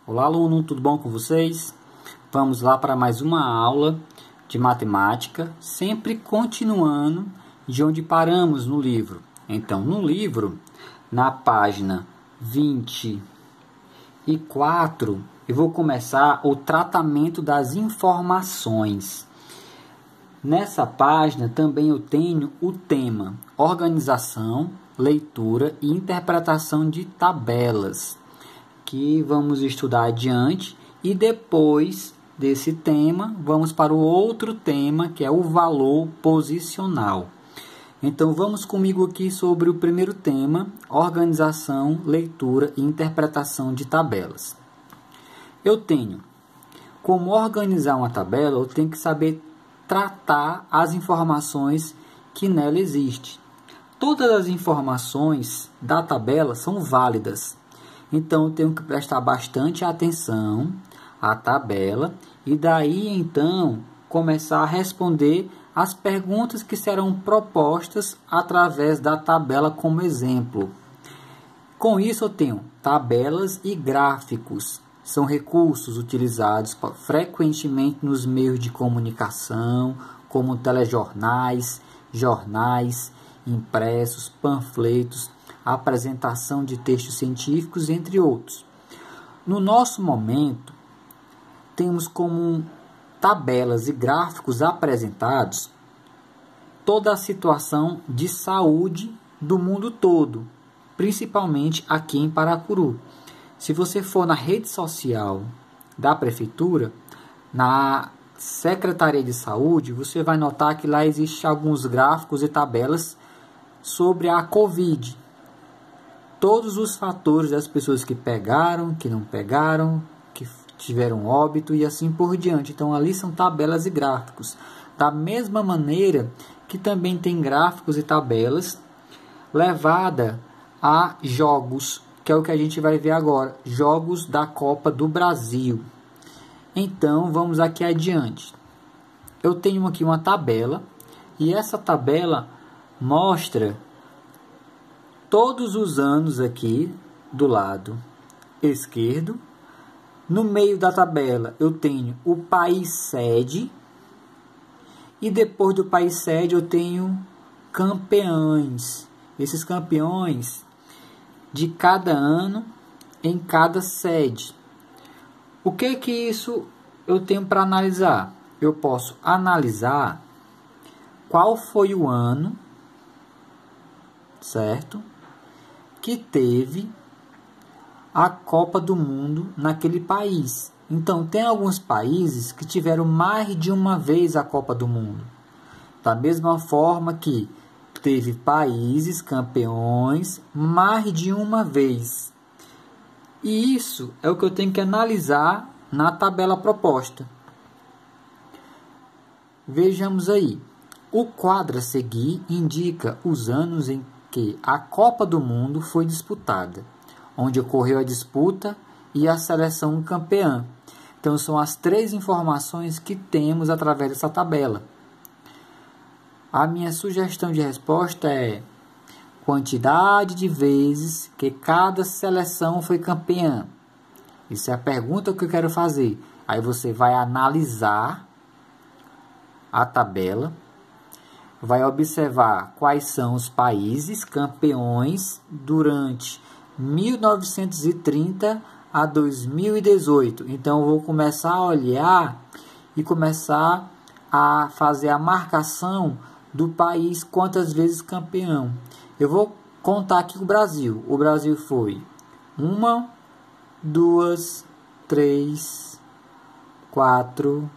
Olá, aluno, tudo bom com vocês? Vamos lá para mais uma aula de matemática, sempre continuando de onde paramos no livro. Então, no livro, na página 24, eu vou começar o tratamento das informações. Nessa página também eu tenho o tema organização, leitura e interpretação de tabelas, que vamos estudar adiante, e depois desse tema vamos para o outro tema, que é o valor posicional. Então vamos comigo aqui sobre o primeiro tema, organização, leitura e interpretação de tabelas. Eu tenho como organizar uma tabela, eu tenho que saber tratar as informações que nela existem. Todas as informações da tabela são válidas. Então, eu tenho que prestar bastante atenção à tabela e daí, então, começar a responder as perguntas que serão propostas através da tabela como exemplo. Com isso, eu tenho tabelas e gráficos. São recursos utilizados frequentemente nos meios de comunicação, como telejornais, jornais, impressos, panfletos, apresentação de textos científicos, entre outros. No nosso momento, temos como tabelas e gráficos apresentados toda a situação de saúde do mundo todo, principalmente aqui em Paracuru. Se você for na rede social da prefeitura, na Secretaria de Saúde, você vai notar que lá existem alguns gráficos e tabelas sobre a Covid. Todos os fatores das pessoas que pegaram, que não pegaram, que tiveram óbito e assim por diante. Então, ali são tabelas e gráficos. Da mesma maneira que também tem gráficos e tabelas levada a jogos, que é o que a gente vai ver agora, jogos da Copa do Brasil. Então, vamos aqui adiante. Eu tenho aqui uma tabela, e essa tabela mostra todos os anos aqui do lado esquerdo. No meio da tabela eu tenho o país sede, e depois do país sede eu tenho campeões. Esses campeões de cada ano em cada sede. O que isso eu tenho para analisar? Eu posso analisar qual foi o ano, certo, que teve a Copa do Mundo naquele país. Então, tem alguns países que tiveram mais de uma vez a Copa do Mundo. Da mesma forma que teve países campeões mais de uma vez. E isso é o que eu tenho que analisar na tabela proposta. Vejamos aí. O quadro a seguir indica os anos em que a Copa do Mundo foi disputada, onde ocorreu a disputa e a seleção campeã. Então, são as três informações que temos através dessa tabela. A minha sugestão de resposta é quantidade de vezes que cada seleção foi campeã. Isso é a pergunta que eu quero fazer. Aí você vai analisar a tabela, vai observar quais são os países campeões durante 1930 a 2018. Então, eu vou começar a olhar e começar a fazer a marcação do país quantas vezes campeão. Eu vou contar aqui o Brasil. O Brasil foi 1, 2, 3, 4,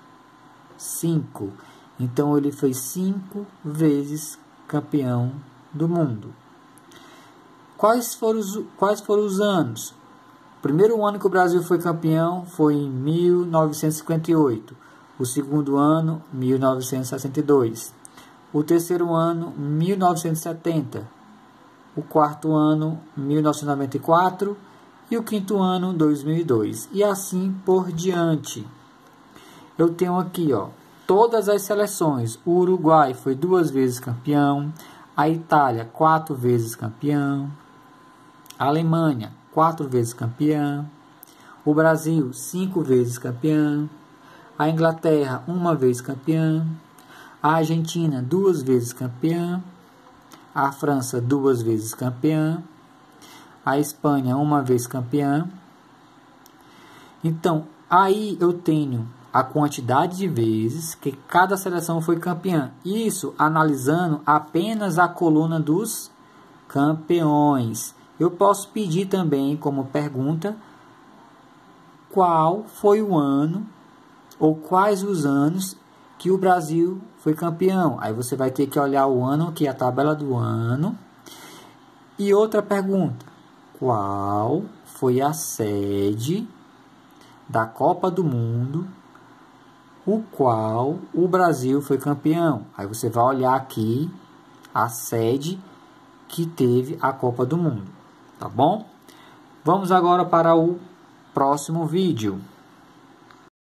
5. Então, ele foi 5 vezes campeão do mundo. Quais foram os anos? O primeiro ano que o Brasil foi campeão foi em 1958. O segundo ano, 1962. O terceiro ano, 1970. O quarto ano, 1994. E o quinto ano, 2002. E assim por diante. Eu tenho aqui, todas as seleções. O Uruguai foi 2 vezes campeão. A Itália, 4 vezes campeão. A Alemanha, 4 vezes campeã. O Brasil, 5 vezes campeão. A Inglaterra, 1 vez campeã. A Argentina, 2 vezes campeã. A França, 2 vezes campeã. A Espanha, 1 vez campeã. Então, aí eu tenho a quantidade de vezes que cada seleção foi campeã. Isso analisando apenas a coluna dos campeões. Eu posso pedir também como pergunta qual foi o ano ou quais os anos que o Brasil foi campeão. Aí você vai ter que olhar o ano, que é a tabela do ano. E outra pergunta: qual foi a sede da Copa do Mundo, o qual o Brasil foi campeão? Aí você vai olhar aqui a sede que teve a Copa do Mundo, tá bom? Vamos agora para o próximo vídeo.